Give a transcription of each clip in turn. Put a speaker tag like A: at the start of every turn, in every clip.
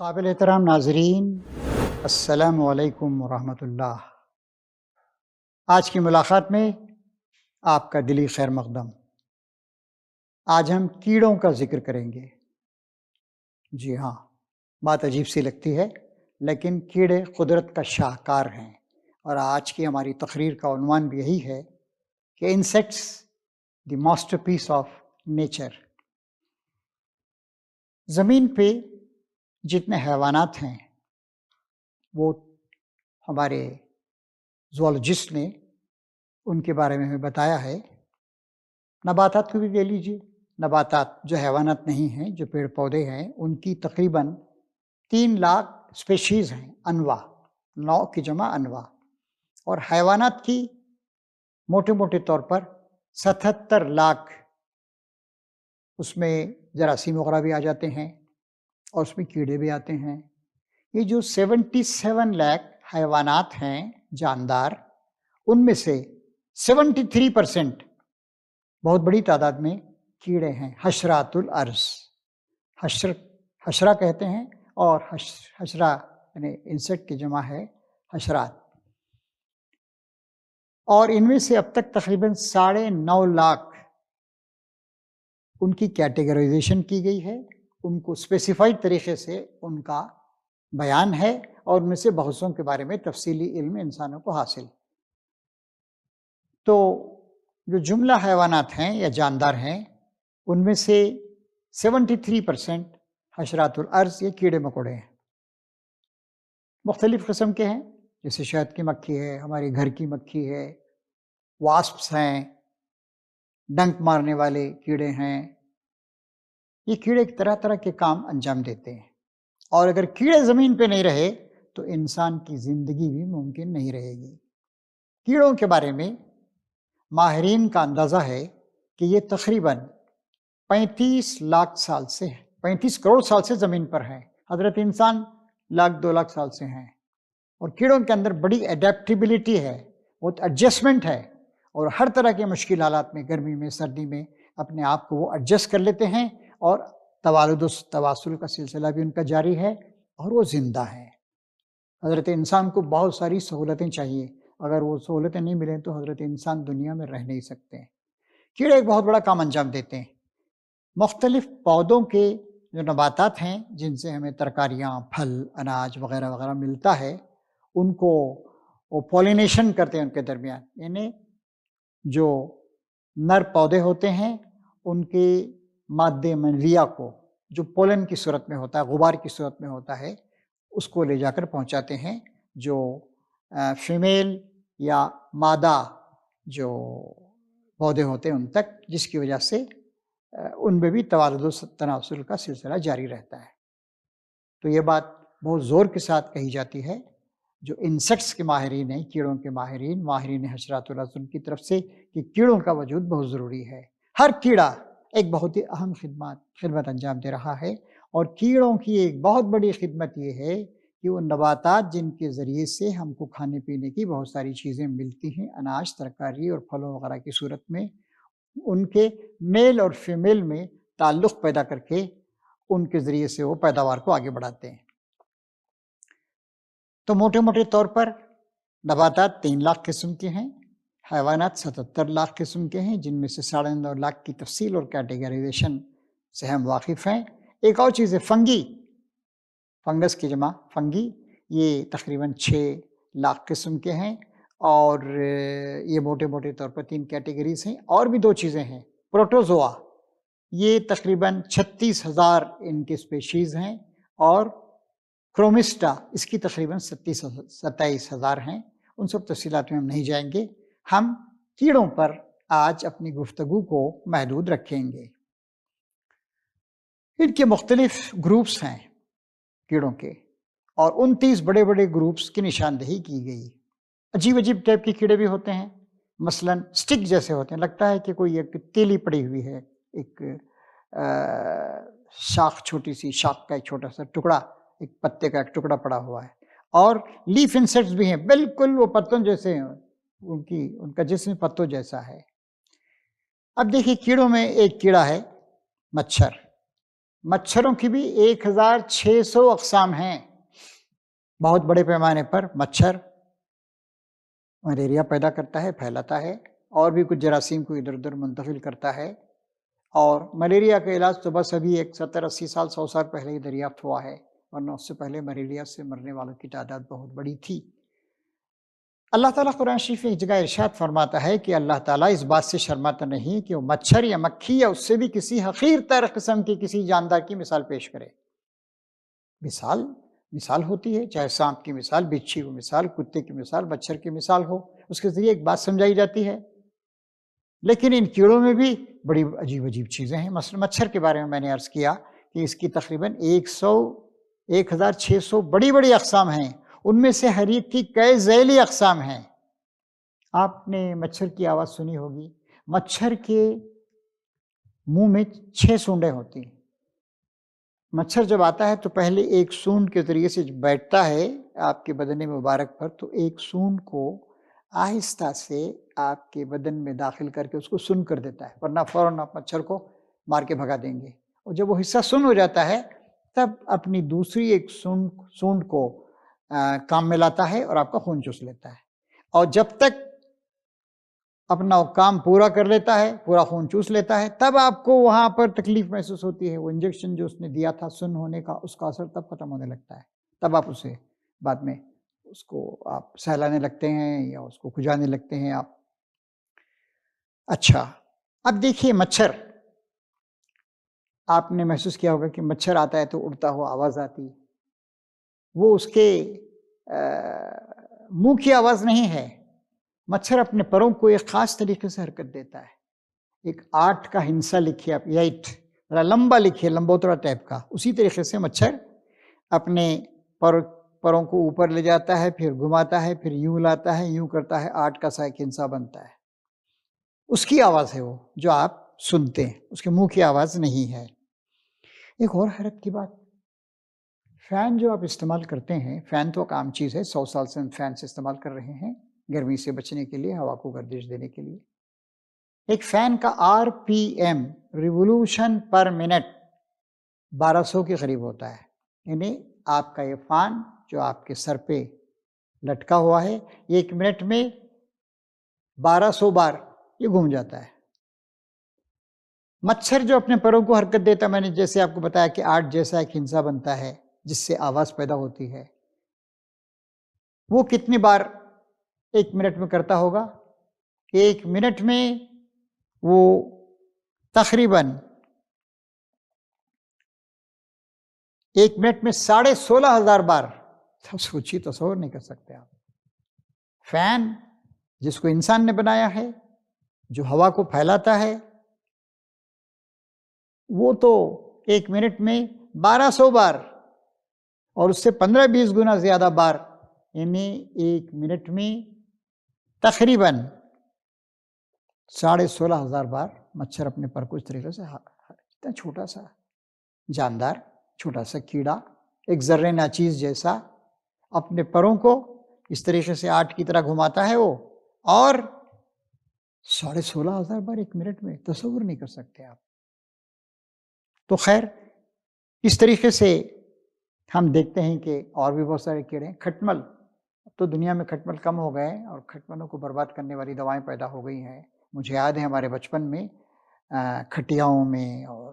A: قابل احترام ناظرین، السلام علیکم ورحمۃ اللہ۔ آج کی ملاقات میں آپ کا دلی خیر مقدم۔ آج ہم کیڑوں کا ذکر کریں گے۔ جی ہاں، بات عجیب سی لگتی ہے، لیکن کیڑے قدرت کا شاہکار ہیں، اور آج کی ہماری تقریر کا عنوان بھی یہی ہے کہ insects the masterpiece of nature. زمین پہ جتنے حیوانات ہیں وہ ہمارے زوالوجسٹ نے ان کے بارے میں ہمیں بتایا ہے۔ نباتات کو بھی لے لیجیے، نباتات جو حیوانات نہیں ہیں، جو پیڑ پودے ہیں، ان کی تقریباً 3 لاکھ اسپیشیز ہیں، انواع، نوع کی جمع انواع، اور حیوانات کی موٹے موٹے طور پر 77 لاکھ، اس میں جراثیم وغیرہ بھی آ جاتے ہیں اور اس میں کیڑے بھی آتے ہیں۔ یہ جو 77 لاکھ حیوانات ہیں جاندار، ان میں سے 73% بہت بڑی تعداد میں کیڑے ہیں، حشرات الارض۔ حشرہ کہتے ہیں، اور حشرہ یعنی انسیکٹ کی جمع ہے حشرات، اور ان میں سے اب تک تقریباً 9.5 لاکھ ان کی کیٹیگرائزیشن کی گئی ہے، ان کو اسپیسیفائڈ طریقے سے ان کا بیان ہے، اور ان میں سے بہت سوں کے بارے میں تفصیلی علم انسانوں کو حاصل۔ تو جو جملہ حیوانات ہیں یا جاندار ہیں، ان میں سے 73% حشرات الارض یہ کیڑے مکوڑے ہیں، مختلف قسم کے ہیں، جیسے شہد کی مکھی ہے، ہماری گھر کی مکھی ہے، واسپس ہیں، ڈنک مارنے والے کیڑے ہیں۔ یہ کیڑے طرح طرح کے کام انجام دیتے ہیں، اور اگر کیڑے زمین پہ نہیں رہے تو انسان کی زندگی بھی ممکن نہیں رہے گی۔ کیڑوں کے بارے میں ماہرین کا اندازہ ہے کہ یہ تقریباً 35 لاکھ سال سے 35 کروڑ سال سے زمین پر ہیں، حضرت انسان 1-2 لاکھ سال سے ہیں، اور کیڑوں کے اندر بڑی ایڈیپٹیبلٹی ہے، بہت ایڈجسٹمنٹ ہے، اور ہر طرح کے مشکل حالات میں، گرمی میں، سردی میں اپنے آپ کو وہ ایڈجسٹ کر لیتے ہیں، اور توالد و تواصل کا سلسلہ بھی ان کا جاری ہے، اور وہ زندہ ہے۔ حضرت انسان کو بہت ساری سہولتیں چاہیے، اگر وہ سہولتیں نہیں ملیں تو حضرت انسان دنیا میں رہ نہیں سکتے۔ کیڑے ایک بہت بڑا کام انجام دیتے ہیں۔ مختلف پودوں کے جو نباتات ہیں، جن سے ہمیں ترکاریاں، پھل، اناج وغیرہ وغیرہ ملتا ہے، ان کو وہ پولینیشن کرتے ہیں ان کے درمیان، یعنی جو نر پودے ہوتے ہیں ان کے مادے منویہ کو، جو پولن کی صورت میں ہوتا ہے، غبار کی صورت میں ہوتا ہے، اس کو لے جا کر پہنچاتے ہیں جو فیمیل یا مادہ جو پودے ہوتے ہیں ان تک، جس کی وجہ سے ان میں بھی توالد و تناسل کا سلسلہ جاری رہتا ہے۔ تو یہ بات بہت زور کے ساتھ کہی جاتی ہے، جو انسیکٹس کے ماہرین ہیں، کیڑوں کے ماہرین حشرات الارض کی طرف سے، کہ کیڑوں کا وجود بہت ضروری ہے۔ ہر کیڑا ایک بہت ہی اہم خدمت انجام دے رہا ہے، اور کیڑوں کی ایک بہت بڑی خدمت یہ ہے کہ وہ نباتات جن کے ذریعے سے ہم کو کھانے پینے کی بہت ساری چیزیں ملتی ہیں، اناج، ترکاری اور پھلوں وغیرہ کی صورت میں، ان کے میل اور فیمیل میں تعلق پیدا کر کے ان کے ذریعے سے وہ پیداوار کو آگے بڑھاتے ہیں۔ تو موٹے موٹے طور پر نباتات 3 لاکھ قسم کے ہیں، حیوانات 77 لاکھ قسم کے ہیں، جن میں سے 9.5 لاکھ کی تفصیل اور کیٹیگرائزیشن سے ہم واقف ہیں۔ ایک اور چیز ہے فنگی، فنگس کی جمع فنگی، یہ تقریباً 6 لاکھ قسم کے ہیں، اور یہ موٹے موٹے طور پر 3 کیٹیگریز ہیں۔ اور بھی 2 چیزیں ہیں، پروٹوزوا، یہ تقریباً 36,000 ان کے اسپیشیز ہیں، اور کرومسٹا، اس کی تقریباً 27,000 ہیں۔ ان سب تفصیلات میں ہم نہیں جائیں گے، ہم کیڑوں پر آج اپنی گفتگو کو محدود رکھیں گے۔ ان کے مختلف گروپس ہیں کیڑوں کے، اور 29 بڑے بڑے گروپس کی نشاندہی کی گئی۔ عجیب عجیب ٹائپ کے کیڑے بھی ہوتے ہیں، مثلاً سٹک جیسے ہوتے ہیں، لگتا ہے کہ کوئی ایک تیلی پڑی ہوئی ہے، ایک شاخ، چھوٹی سی شاخ کا ایک چھوٹا سا ٹکڑا، ایک پتے کا ایک ٹکڑا پڑا ہوا ہے۔ اور لیف انسیکٹس بھی ہیں، بالکل وہ پتوں جیسے ہیں، ان کا جسم پتوں جیسا ہے۔ اب دیکھیے کیڑوں میں ایک کیڑا ہے مچھر۔ مچھروں کی بھی 1600 اقسام ہیں۔ بہت بڑے پیمانے پر مچھر ملیریا پیدا کرتا ہے، پھیلاتا ہے، اور بھی کچھ جراثیم کو ادھر ادھر منتقل کرتا ہے۔ اور ملیریا کا علاج تو بس ابھی 70-80 سال 100 سال پہلے ہی دریافت ہوا ہے، ورنہ اس سے پہلے ملیریا سے مرنے والوں کی تعداد بہت بڑی تھی۔ اللہ تعالیٰ قرآن شریف میں ایک جگہ ارشاد فرماتا ہے کہ اللہ تعالیٰ اس بات سے شرماتا نہیں کہ وہ مچھر یا مکھی یا اس سے بھی کسی حقیر تر قسم کی کسی جاندار کی مثال پیش کرے۔ مثال ہوتی ہے، چاہے سانپ کی مثال، بچھی کی مثال، کتے کی مثال، مچھر کی مثال ہو، اس کے ذریعے ایک بات سمجھائی جاتی ہے۔ لیکن ان کیڑوں میں بھی بڑی عجیب چیزیں ہیں۔ مثلا مچھر کے بارے میں نے عرض کیا کہ اس کی تقریباً 1600 بڑی اقسام ہیں، ان میں سے ہر ایک کی کئی ذیلی اقسام ہیں۔ آپ نے مچھر کی آواز سنی ہوگی۔ مچھر کے منہ میں 6 سونڈیں ہوتی ہیں۔ مچھر جب آتا ہے تو پہلے ایک سونڈ کے ذریعے سے بیٹھتا ہے آپ کے بدن مبارک پر، تو ایک سونڈ کو آہستہ سے آپ کے بدن میں داخل کر کے اس کو سن کر دیتا ہے، ورنہ فوراً آپ مچھر کو مار کے بھگا دیں گے۔ اور جب وہ حصہ سن ہو جاتا ہے تب اپنی دوسری ایک سونڈ کو کام میں لاتا ہے اور آپ کا خون چوس لیتا ہے، اور جب تک اپنا کام پورا کر لیتا ہے، پورا خون چوس لیتا ہے، تب آپ کو وہاں پر تکلیف محسوس ہوتی ہے۔ وہ انجیکشن جو اس نے دیا تھا سن ہونے کا، اس کا اثر تب ختم ہونے لگتا ہے، تب آپ اسے بعد میں اس کو آپ سہلانے لگتے ہیں یا اس کو کھجانے لگتے ہیں آپ۔ اچھا، اب دیکھیے مچھر، آپ نے محسوس کیا ہوگا کہ مچھر آتا ہے تو اڑتا ہوا آواز آتی ہے۔ وہ اس کے منہ کی آواز نہیں ہے، مچھر اپنے پروں کو ایک خاص طریقے سے حرکت دیتا ہے۔ ایک 8 کا ہندسہ لکھیے آپ، 8 ذرا لمبا لکھیے، لمبوترا ٹائپ کا، اسی طریقے سے مچھر اپنے پروں کو اوپر لے جاتا ہے، پھر گھماتا ہے، پھر یوں لاتا ہے، یوں کرتا ہے، 8 کا سا ایک ہندسہ بنتا ہے۔ اس کی آواز ہے وہ جو آپ سنتے ہیں، اس کے منہ کی آواز نہیں ہے۔ ایک اور حیرت کی بات، فین جو آپ استعمال کرتے ہیں، فین تو ایک عام چیز ہے، 100 سال سے ہم فین سے استعمال کر رہے ہیں گرمی سے بچنے کے لیے، ہوا کو گردش دینے کے لیے۔ ایک فین کا RPM ریولوشن پر منٹ 1200 کے قریب ہوتا ہے، یعنی آپ کا یہ فین جو آپ کے سر پہ لٹکا ہوا ہے، 1 منٹ میں 1200 بار یہ گھوم جاتا ہے۔ مچھر جو اپنے پروں کو حرکت دیتا ہے، میں نے جیسے آپ کو بتایا کہ 8 جیسا ایک ہندسہ بنتا ہے جس سے آواز پیدا ہوتی ہے، وہ کتنی بار 1 منٹ میں کرتا ہوگا؟ 1 منٹ میں وہ تقریباً 1 منٹ میں 16,500 بار، سوچی تصور نہیں کر سکتے آپ۔ فین جس کو انسان نے بنایا ہے، جو ہوا کو پھیلاتا ہے، وہ تو 1 منٹ میں 1200 بار، اور اس سے 15-20 گنا زیادہ بار، یعنی 1 منٹ میں تقریباً 16,500 بار مچھر اپنے پر کو اس طریقے سے، اتنا چھوٹا سا جاندار، چھوٹا سا کیڑا، ایک ذرے ناچیز جیسا، اپنے پروں کو اس طریقے سے 8 کی طرح گھماتا ہے وہ، اور 16,500 بار 1 منٹ میں، تصور نہیں کر سکتے آپ۔ تو خیر، اس طریقے سے ہم دیکھتے ہیں کہ اور بھی بہت سارے کیڑے ہیں۔ کھٹمل، اب تو دنیا میں کھٹمل کم ہو گئے اور کھٹملوں کو برباد کرنے والی دوائیں پیدا ہو گئی ہیں۔ مجھے یاد ہے ہمارے بچپن میں کھٹیاؤں میں اور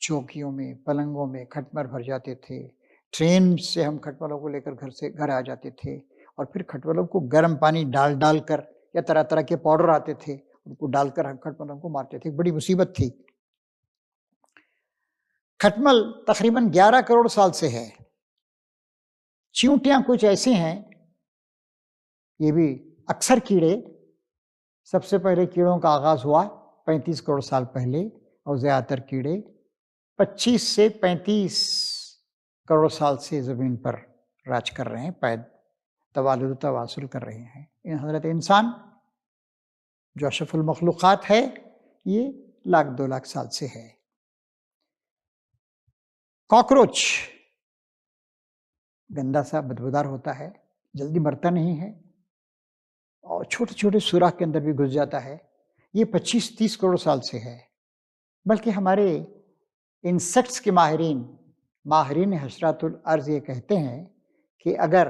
A: چوکیوں میں، پلنگوں میں کھٹمل بھر جاتے تھے۔ ٹرین سے ہم کھٹملوں کو لے کر گھر آ جاتے تھے، اور پھر کھٹملوں کو گرم پانی ڈال کر، یا طرح طرح کے پاؤڈر آتے تھے، ان کو ڈال کر ہم کھٹملوں کو مارتے تھے۔ بڑی مصیبت تھی۔ کھٹمل تقریباً 11 کروڑ سال سے ہے۔ چیونٹیاں کچھ ایسی ہیں، یہ بھی اکثر کیڑے، سب سے پہلے کیڑوں کا آغاز ہوا 35 کروڑ سال پہلے، اور زیادہ تر کیڑے 25 سے 35 کروڑ سال سے زمین پر راج کر رہے ہیں، توالد و تواصل کر رہے ہیں۔ حضرت انسان جو اشرف المخلوقات ہے، یہ 1,00,000-2 لاکھ سال سے ہے۔ کاکروچ گندا سا بدبودار ہوتا ہے، جلدی مرتا نہیں ہے، اور چھوٹے چھوٹے سوراخ کے اندر بھی گھس جاتا ہے۔ یہ 25-30 کروڑ سال سے ہے۔ بلکہ ہمارے انسیکٹس کے ماہرین حشرات الارض یہ کہتے ہیں کہ اگر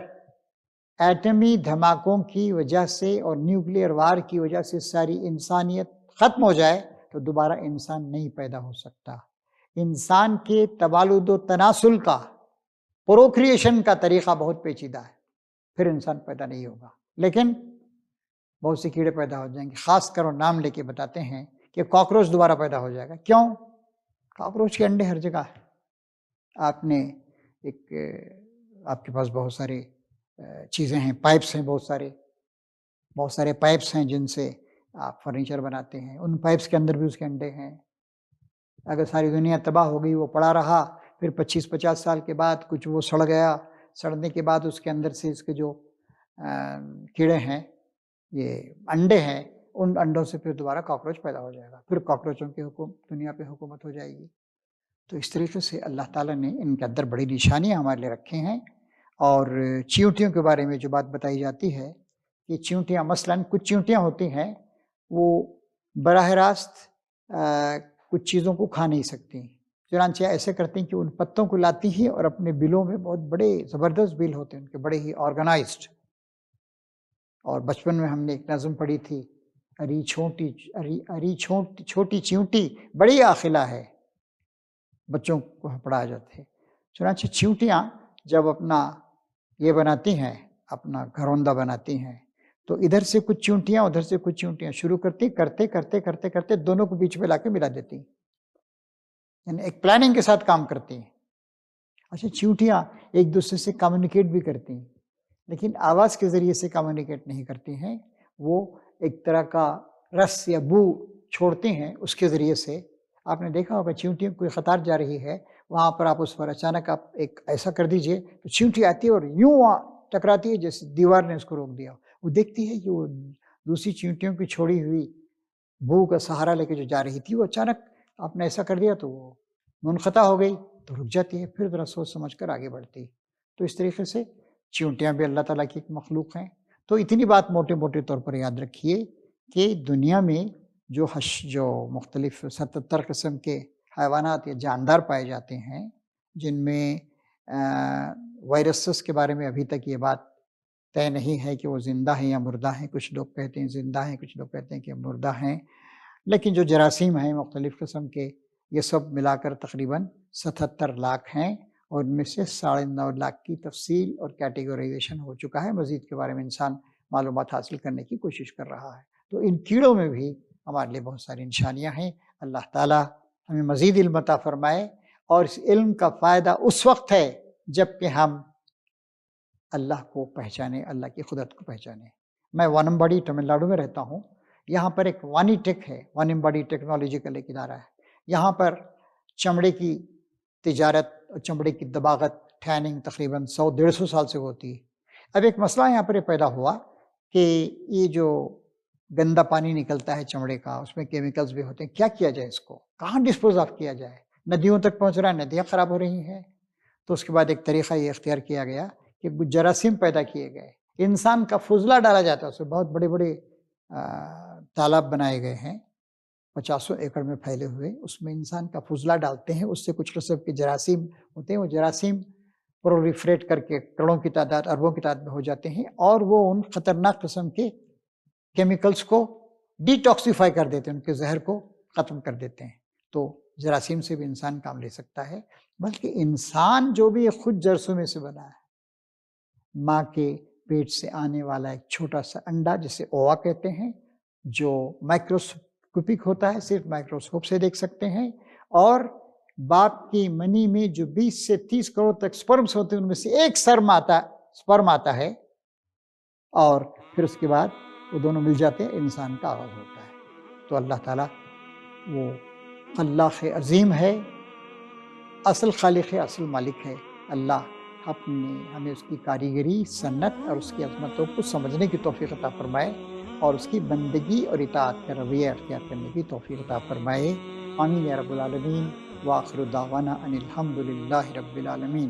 A: ایٹمی دھماکوں کی وجہ سے اور نیوکلیئر وار کی وجہ سے ساری انسانیت ختم ہو جائے تو دوبارہ انسان نہیں پیدا ہو سکتا۔ انسان کے تبالد و تناسل کا، پروکریشن کا طریقہ بہت پیچیدہ ہے، پھر انسان پیدا نہیں ہوگا، لیکن بہت سے کیڑے پیدا ہو جائیں گے۔ خاص کر وہ نام لے کے بتاتے ہیں کہ کاکروچ دوبارہ پیدا ہو جائے گا۔ کیوں؟ کاکروچ کے انڈے ہر جگہ ہے۔ آپ نے آپ کے پاس بہت سارے چیزیں ہیں، پائپس ہیں، بہت سارے پائپس ہیں جن سے آپ فرنیچر بناتے ہیں، ان پائپس کے اندر بھی اس کے انڈے ہیں۔ اگر ساری دنیا تباہ ہو گئی، وہ پڑا رہا، پھر 25-50 سال کے بعد کچھ وہ سڑ گیا، سڑنے کے بعد اس کے اندر سے اس کے جو کیڑے ہیں، یہ انڈے ہیں، ان انڈوں سے پھر دوبارہ کاکروچ پیدا ہو جائے گا، پھر کاکروچوں کی دنیا پہ حکومت ہو جائے گی۔ تو اس طریقے سے اللہ تعالیٰ نے ان کے اندر بڑی نشانیاں ہمارے لیے رکھے ہیں۔ اور چیونٹیوں کے بارے میں جو بات بتائی جاتی ہے کہ چیونٹیاں، مثلاً کچھ چیونٹیاں ہوتی ہیں وہ براہ راست کچھ چیزوں کو کھا نہیں سکتی، چنانچہ ایسے کرتی ہیں کہ ان پتوں کو لاتی ہیں اور اپنے بلوں میں، بہت بڑے زبردست بل ہوتے ہیں ان کے، بڑے ہی آرگنائزڈ۔ اور بچپن میں ہم نے ایک نظم پڑھی تھی، اری چھوٹی چیونٹی بڑی عاقلہ ہے، بچوں کو پڑھایا جاتا ہے۔ چنانچہ چیونٹیاں جب اپنا یہ بناتی ہیں، اپنا گھروندہ بناتی ہیں، تو ادھر سے کچھ چیونٹیاں ادھر سے کچھ چیونٹیاں شروع کرتے دونوں کو بیچ میں لا کے ملا دیتی ہیں، یعنی ایک پلاننگ کے ساتھ کام کرتی ہیں۔ اچھا، چیونٹیاں ایک دوسرے سے کمیونیکیٹ بھی کرتی ہیں، لیکن آواز کے ذریعے سے کمیونیکیٹ نہیں کرتی ہیں، وہ ایک طرح کا رس یا بو چھوڑتے ہیں، اس کے ذریعے سے۔ آپ نے دیکھا ہوگا چیونٹیوں کوئی قطار جا رہی ہے، وہاں پر آپ اس پر اچانک آپ ایک ایسا کر دیجئے تو چیونٹی آتی ہے اور یوں ٹکراتی ہے جیسے دیوار نے اس کو روک دیا۔ وہ دیکھتی ہے کہ وہ دوسری چیونٹیوں کی چھوڑی ہوئی بو کا سہارا لے کے جو جا رہی تھی، وہ اچانک آپ نے ایسا کر دیا تو وہ منقطع ہو گئی، تو رک جاتی ہے، پھر ذرا سوچ سمجھ کر آگے بڑھتی۔ تو اس طریقے سے چیونٹیاں بھی اللہ تعالیٰ کی ایک مخلوق ہیں۔ تو اتنی بات موٹے طور پر یاد رکھیے کہ دنیا میں جو مختلف 77 قسم کے حیوانات یا جاندار پائے جاتے ہیں، جن میں وائرسز کے بارے میں ابھی تک یہ بات طے نہیں ہے کہ وہ زندہ ہیں یا مردہ ہیں۔ کچھ لوگ کہتے ہیں زندہ ہیں، کچھ لوگ کہتے ہیں کہ مردہ ہیں، لیکن جو جراثیم ہیں مختلف قسم کے، یہ سب ملا کر تقریباً 77 لاکھ ہیں، اور ان میں سے 9.5 لاکھ کی تفصیل اور کیٹیگورائزیشن ہو چکا ہے۔ مزید کے بارے میں انسان معلومات حاصل کرنے کی کوشش کر رہا ہے۔ تو ان کیڑوں میں بھی ہمارے لیے بہت ساری نشانیاں ہیں۔ اللہ تعالیٰ ہمیں مزید علم عطا فرمائے، اور اس علم کا فائدہ اس وقت ہے جب کہ ہم اللہ کو پہچانیں، اللہ کی قدرت کو پہچانیں۔ میں وانمباڑی تمل ناڈو میں رہتا ہوں، یہاں پر ایک وانی ٹیک ہے، وانمباڑی ٹیکنالوجیکل ایک ادارہ ہے۔ یہاں پر چمڑے کی تجارت اور چمڑے کی دباغت، ٹیننگ تقریباً 100-150 سال سے ہوتی ہے۔ اب ایک مسئلہ یہاں پر پیدا ہوا کہ یہ جو گندا پانی نکلتا ہے چمڑے کا، اس میں کیمیکلز بھی ہوتے ہیں، کیا کیا جائے، اس کو کہاں ڈسپوز آف کیا جائے؟ ندیوں تک پہنچ رہا ہے، ندیاں خراب ہو رہی ہیں۔ تو اس کے بعد ایک طریقہ یہ اختیار کیا گیا کہ جراثیم پیدا کیے گئے، انسان کا فضلہ ڈالا جاتا ہے، اس میں بہت بڑے بڑے تالاب بنائے گئے ہیں 50 ایکڑ میں پھیلے ہوئے، اس میں انسان کا فضلہ ڈالتے ہیں، اس سے کچھ قسم کے جراثیم ہوتے ہیں، وہ جراثیم پرولیفریٹ کر کے کروڑوں کی تعداد، اربوں کی تعداد میں ہو جاتے ہیں، اور وہ ان خطرناک قسم کے کیمیکلز کو ڈی ٹاکسیفائی کر دیتے ہیں، ان کے زہر کو ختم کر دیتے ہیں۔ تو جراثیم سے بھی انسان کام لے سکتا ہے، بلکہ انسان جو بھی خود جرثومے میں سے بنا ہے، ماں کے پیٹ سے آنے والا ایک چھوٹا سا انڈا جسے اووا کہتے ہیں، جو مائکروسکوپک ہوتا ہے، صرف مائکروسکوپ سے دیکھ سکتے ہیں، اور باپ کی منی میں جو 20 سے 30 کروڑ تک سپرمز ہوتے ہیں، ان میں سے ایک سپرم آتا ہے، اور پھر اس کے بعد وہ دونوں مل جاتے ہیں، انسان کا آغاز ہوتا ہے۔ تو اللہ تعالیٰ وہ خلاق عظیم ہے، اصل خالق ہے، اصل مالک ہے۔ اللہ ہمیں اس کی کاریگری، صنعت اور اس کی عظمتوں کو سمجھنے کی توفیق عطا فرمائے، اور اس کی بندگی اور اطاعت کا رویہ اختیار کرنے کی توفیق عطا فرمائے۔ آمین یا رب العالمین۔ وآخر دعوانا ان الحمد للہ رب العالمین۔